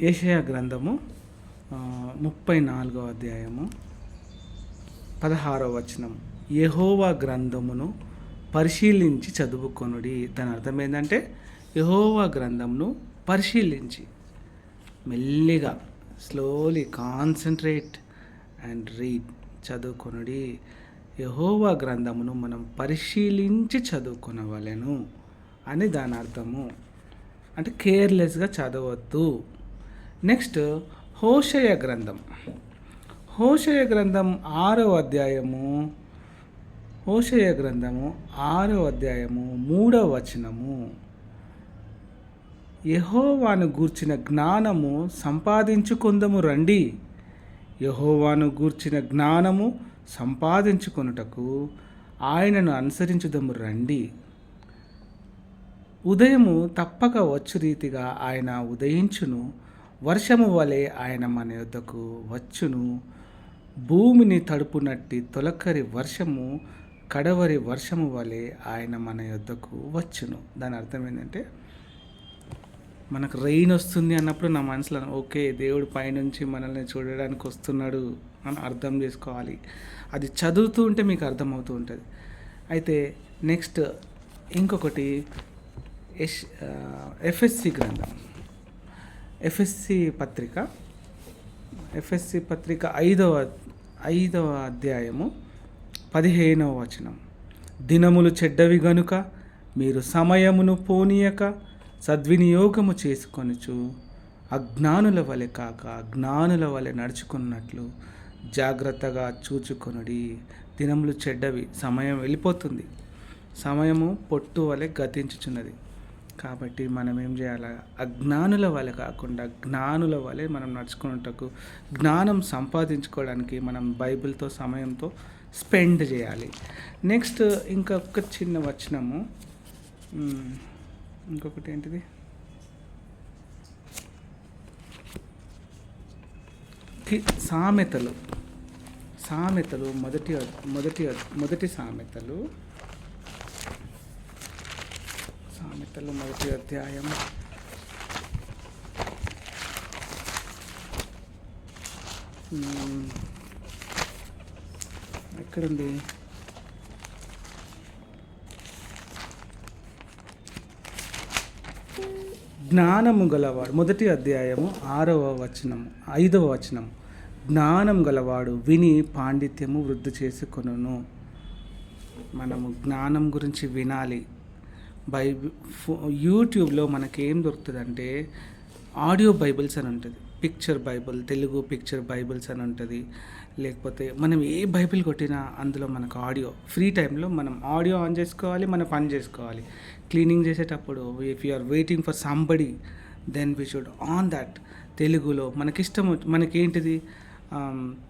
యెషయా గ్రంథము 34వ అధ్యాయము 16వ వచనం. యెహోవా గ్రంథమును పరిశీలించి చదువుకొనుడి. దాని అర్థం ఏంటంటే యెహోవా గ్రంథమును పరిశీలించి మెల్లిగా స్లోలీ కాన్సన్ట్రేట్ అండ్ రీడ్ చదువుకొనుడి. యెహోవా గ్రంథమును మనం పరిశీలించి చదువుకొనవలెను అని దాని అర్థము. అంటే కేర్లెస్గా చదవద్దు. నెక్స్ట్ హోషేయ గ్రంథం 6వ అధ్యాయము 3వ వచనము. యెహోవాను గూర్చిన జ్ఞానము సంపాదించుకొందము రండి. యెహోవాను గూర్చిన జ్ఞానము సంపాదించుకొనుటకు ఆయనను అనుసరించుదము రండి. ఉదయము తప్పక వచ్చు రీతిగా ఆయన ఉదయించును, వర్షము వలె ఆయన మన యొద్దకు వచ్చును. భూమిని తడుపునట్టి తొలకరి వర్షము కడవరి వర్షము వలె ఆయన మన యొద్దకు వచ్చును. దాని అర్థం ఏంటంటే మనకు రెయిన్ వస్తుంది అన్నప్పుడు నా మనసులో ఓకే, దేవుడు పైనుంచి మనల్ని చూడడానికి వస్తున్నాడు అని అర్థం చేసుకోవాలి. అది చదువుతూ ఉంటే మీకు అర్థమవుతూ ఉంటుంది. అయితే నెక్స్ట్ ఇంకొకటి ఎఫ్ఎస్సి గ్రంథం, ఎఫ్ఎస్సి పత్రిక 5వ అధ్యాయము 15వ వచనం. దినములు చెడ్డవి గనుక మీరు సమయమును పోనీయక సద్వినియోగము చేసుకొనుచు అజ్ఞానుల వలె కాక జ్ఞానుల వలె నడుచుకున్నట్లు జాగ్రత్తగా చూచుకొనుడి. దినములు చెడ్డవి, సమయం వెళ్ళిపోతుంది, సమయము పొట్టు వలె గతించుచున్నది. కాబట్టి మనం ఏం చేయాలి? అజ్ఞానుల వలె కాకుండా జ్ఞానుల వలె మనం నడుచుకున్నటకు, జ్ఞానం సంపాదించుకోవడానికి మనం బైబిల్తో సమయంతో స్పెండ్ చేయాలి. నెక్స్ట్ ఇంకొక చిన్న వచనము, ఇంకొకటి ఏంటిది, సామెతలు మొదటి సామెతలు మొదటి అధ్యాయం ఎక్కడుంది? జ్ఞానము గలవాడు, మొదటి అధ్యాయము 5వ వచనం. జ్ఞానం గలవాడు విని పాండిత్యము వృద్ధి చేసుకొనును. మనము జ్ఞానం గురించి వినాలి. యూట్యూబ్లో మనకేం దొరుకుతుందంటే ఆడియో బైబిల్స్ అని ఉంటుంది, picture Bible, Telugu picture Bibles అని ఉంటుంది. లేకపోతే మనం ఏ బైబిల్ కొట్టినా అందులో మనకు ఆడియో, ఫ్రీ టైంలో మనం ఆడియో ఆన్ చేసుకోవాలి, మన పని చేసుకోవాలి. క్లీనింగ్ చేసేటప్పుడు if you are waiting for somebody then we should on that. తెలుగులో మనకిష్టం, మనకేంటిది,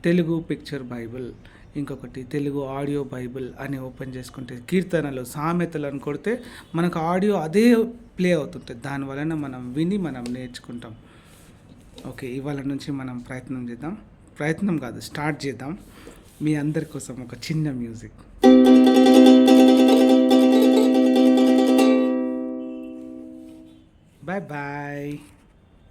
తెలుగు పిక్చర్ బైబిల్, ఇంకొకటి తెలుగు ఆడియో బైబిల్ అని ఓపెన్ చేసుకుంటే కీర్తనలు, సామెతలు అని కొడితే మనకు ఆడియో అదే ప్లే అవుతుంటుంది. దానివలన మనం విని మనం నేర్చుకుంటాం. ఓకే, ఇవాళ నుంచి మనం స్టార్ట్ చేద్దాం. మీ అందరి కోసం ఒక చిన్న మ్యూజిక్. Bye bye.